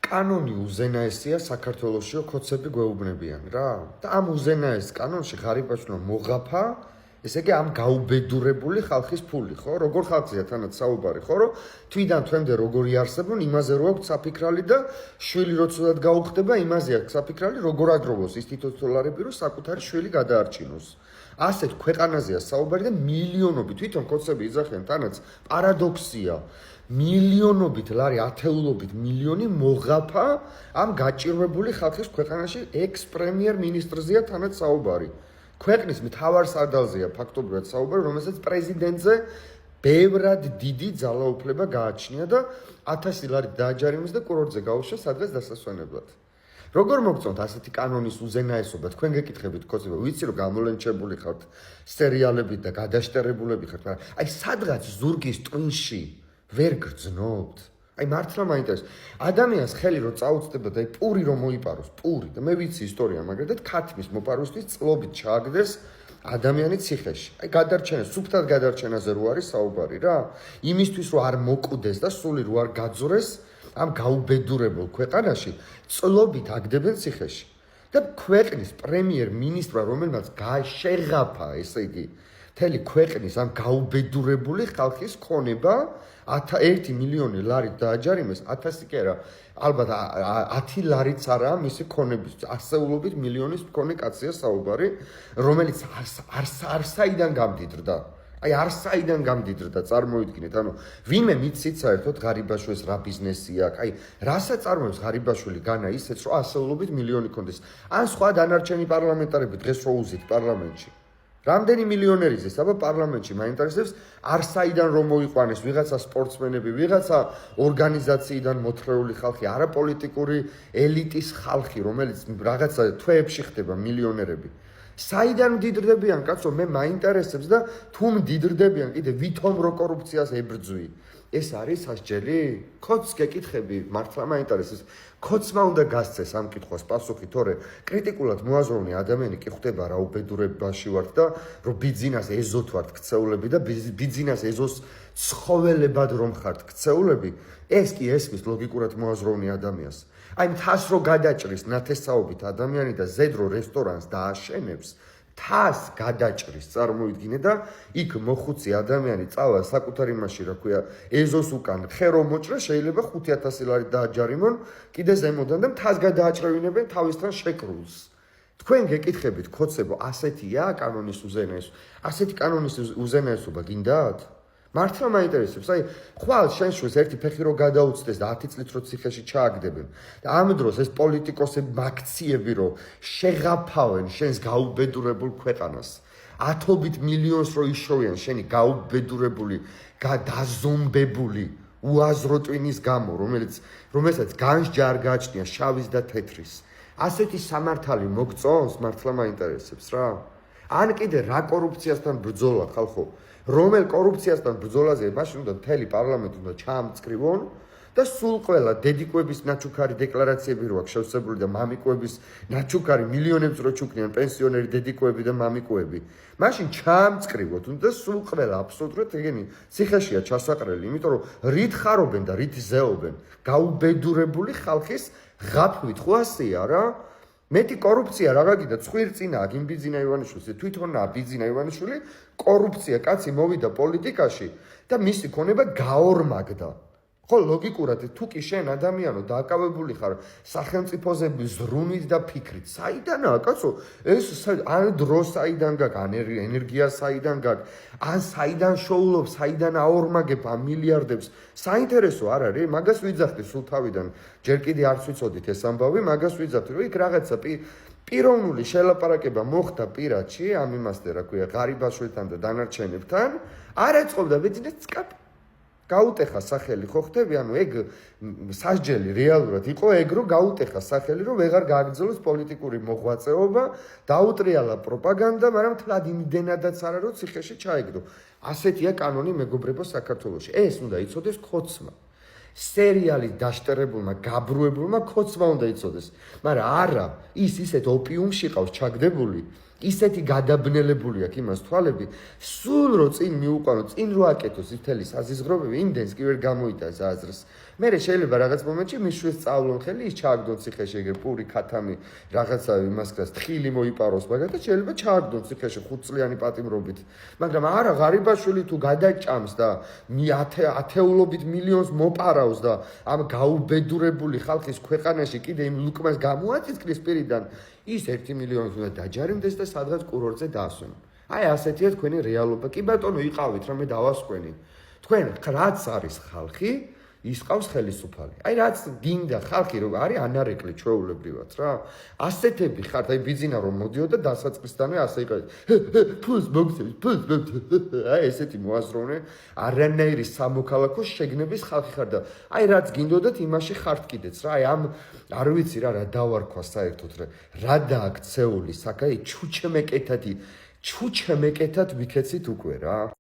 კანონი უზენაესია საქართველოსში ხოცები გვეუბნებიან რა და ამ უზენაეს კანონში ღარიბაშვილმა მოღაფა ესე იგი ამ გაუბედურებული ხალხის ფული ხო როგორ ხალხია თანაც საუბარი ხო რომ თვიდან თვემდე როგორი არსებობენ იმაზე რო აქვს საფიქრალი და შვილი როცოდად გაუხდება იმაზე აქვს საფიქრალი როგორ აგროვოს ის თითო დოლარები რომ საკუთარი შვილი გადაარჩინოს ასეთ ქვეყანაზეა საუბარი და მილიონობით თვითონ ხოცები იძახიან თანაც პარადოქსია მილიონობით ლარი ათეულობით მილიონი მოღაფა ამ გაჭირვებული ხალხის ქვეყანაში ექს-პრემიერ მინისტრზეა თანაც საუბარი ქვეყნის მთავარ სარდალზეა ფაქტობრივად საუბარი რომელსაც პრეზიდენტზე ბევრად დიდი ძალაუფლება გააჩნია და 1000 ლარი დააჯარიმეს და კურორტზე გაუშვა სადღაც დასასვენებლად როგორ მოგწონთ ასეთი კანონის უზენაესობა თქვენ გეკითხებით ხოცება ვიცი რომ გამოლენჩებული ხართ სერიალებით და გადაშტერებულები ხართ მაგრამ აი სადღაც ზურგის ტვინში ვერ გრძნობთ აი მართლა მაინტერესებს ადამიანს ხელი რო წაუწდება და აი პური რომ მოიპაროს პური და მე ვიცი ისტორია მაგალითად ქათმის მოპარვისთვის წლობით ჩააგდეს ადამიანი ციხეში აი გადარჩენა სუფთად გადარჩენაზე რო არის საუბარი რა იმისთვის რომ არ მოკვდეს და სული რო არ გაძურეს ამ გაუბედურებულ ქვეყანაში წლობით აგდებენ ციხეში და ქვეყნის პრემიერ მინისტრმა რომელმაც შეღაფა ესე იგი მთელი ქვეყნის ამ გაუბედურებული ხალხის ქონება 1 მილიონი ლარი დააჯარიმეს 1000 კი არა ალბათ 10 ლარიც არაა მისი ქონების ასეულობით მილიონის მქონე კაცია საუბარი რომელიც არსაიდან გამდიდრდა აი არსაიდან გამდიდრდა წარმოიდგინეთ ანუ ვინმე მიცით საერთოდ ღარიბაშვილის რა ბიზნესი აქვს აი რასაც წარმოებს ღარიბაშვილი განა ისეც რომ ასეულობით მილიონი ქონდეს ან სხვა დანარჩენი პარლამენტარები დღეს რო უზით პარლამენტში რამდენი მილიონერი ზეს აბა პარლამენტში მაინტერესებს არსაიდან რომ მოიყვანეს ვიღაცა სპორტსმენები ვიღაცა ორგანიზაციიდან მოთხრეული ხალხი არაპოლიტიკური ელიტის ხალხი რომელიც რაღაცა თვეებში ხდება მილიონერები საიდან მდიდრდებიან კაცო მე მაინტერესებს და თუ მდიდრდებიან კიდე ვითომ რო კორუფციას ებრძვი ეს არის სასჯელი ხოც გეკითხები მართლა მაინტერესებს ხოცმა უნდა გასცეს ამ კითხვას პასუხი თორე კრიტიკულად მოაზროვნე ადამიანი კი ხვდება რა უბედურებაში ვართ და რომ ბიძინას ეზოთ ვართ ქცეულები და ბიძინას ეზოს ცხოველებად რომ ხართ ქცეულები ეს კი ესმის ლოგიკურად მოაზროვნე ადამიანს აი მთას რო გადაჭრის ნათესაობით ადამიანი და ზედრო რესტორანს დააშენებს თას გადაჭრის წარმოიდგინე და იქ მოხუცი ადამიანი წავა საკუთარ იმაში რა ქვია ეზოს უკან ხე რომ მოჭრა შეიძლება 5000 ლარი დააჯარიმონ კიდე ზემოდან და თას გადააჭრევინებენ თავისთან შეკრულს თქვენ გეკითხებით ხოცებო ასეთია კანონის უზენაესობა ასეთი კანონის უზენაესობა გინდათ მართლა მაინტერესებს აი ხვალ შენ შულს ერთი ფეხი რო გადაუწდეს და 10 წლით რო ციხეში ჩააგდებენ და ამ დროს ეს პოლიტიკოსები მაქციები რო შეღაფავენ შენს გაუბედურებულ ქვეყანას ათობით მილიონს რო იშოვიან შენი გაუბედურებული გადაზომბებული უაზრო ტვინის გამო რომელსაც განსჯა არ გააჩნია შავის და თეთრის ასეთი სამართალი მოგწონს მართლა მაინტერესებს რა ან კიდე რა კორუფციასთან ბრძოლა ხალხო რომელ კორუფციასთან ბრძოლაზე მაშინ უნდა მთელი პარლამენტი უნდა ჩაამწკრივონ და სულ ყველა დედიკოების ნაჩუქარი დეკლარაციები რო აქვს შევსებული და მამიკოების ნაჩუქარი მილიონებს რო ჩუქნიან პენსიონერი დედიკოები და მამიკოები მაშინ ჩაამწკრივოთ უნდა სულ ყველა აბსოლუტურად ეგენი ციხეშია ჩასაყრელი იმიტომ რომ რით ხარობენ და რით ზეობენ გაუბედურებული ხალხის ღაფვით ხო ასეა რა მეტი კორუფცია რა გაგიდა ცხვირწინა აქ იმ ბიძინა ივანიშვილს თვითონაა ბიძინა ივანიშვილი კორუფცია კაცი მოვიდა პოლიტიკაში და მისი ქონება გაორმაგდა ხო ლოგიკურად თუ კი შენ ადამიანო დააკავებული ხარ სახელმწიფოზე ზრუნვით და ფიქრით საიდანაა კაცო ეს ან დრო საიდან გაქვს ან ენერგია საიდან გაქვს ან საიდან შოულობ საიდან აორმაგებ ამ მილიარდებს საინტერესო არ არის მაგას ვიძახდი სულ თავიდან ჯერ კიდე არც ვიცოდით ეს ამბავი მაგას ვიძახდი რომ იქ რაღაცა პიროვნული შელაპარაკება მოხდა პირადში ამ იმასთან რა ქვია ღარიბაშვილთან და დანარჩენებთან არ ეწყობდა ვეძინეთ სკაპ გაუტეხა სახელი ხო ხდები ანუ ეგ სასჯელი რეალურად იყო ეგ რომ გაუტეხა სახელი რომ ვეღარ გააგრძელოს პოლიტიკური მოღვაწეობა დაუტრიალა პროპაგანდა მაგრამ თლად იმდენადაც არა რომ ციხეში ჩაიგდო ასეთია კანონი მეგობრებო საქართველოში ეს უნდა იცოდეს ხოცმა სერიალის დაშტერებულმა გაბრუებულმა ხოცმა უნდა იცოდეს მაგრამ არა ის ისეთ ოპიუმში ყავს ჩაგდებული ისეთი გადაბნელებული აქვს იმას თვალები სულ რო წინ მიუყვანო წინ რო აკეთოს მთელი საზიზღრობები იმდენს კი ვერ გამოიტანს აზრს მერე შეიძლება რაღაც მომენტში მისვეს სწავლონ ხელი ის ჩააგდონ ციხეში ეგრე პური ქათამი რაღაცა იმას გას თხილი მოიპაროს მაგათაც შეიძლება ჩააგდონ ციხეში 5 წლიანი პატიმრობით მაგრამ არა ღარიბაშვილი თუ გადაჭამს და ათეულობით მილიონს მოპარავს და ამ გაუბედურებული ხალხის ქვეყანაში კიდე იმ ლუკმას გამოაწისკრის პირიდან ის 1 მილიონი უნდა დაჯარიმდეს და სადღაც კურორტზე დაასვენ. აი ასეთია თქვენი რეალობა. კი ბატონო იყავით რა მე დავასკვენი. თქვენ რაც არის ხალხი ის ყავს ხელისუფალი. აი რაც გინდა ხალხი რომ არის ანარეკლი ჩვეულებრივად რა. ასეთები ხართ აი ბიძინა რომ მოდიოდა დასაწყისდანვე ასე იყავით. ფულს მოგცემთ, ფულს მოგცემთ. აი ესეთი მოაზროვნე არანაირი სამოქალაქო შეგნების ხალხი ხარ და აი რაც გინდოდათ იმაში ხართ კიდეც რა. აი ამ არ ვიცი რა დავარქვა საერთოდ რა დააქცეული საკაი ჩუჩმეკეთად ვიქეცით უკვე რა.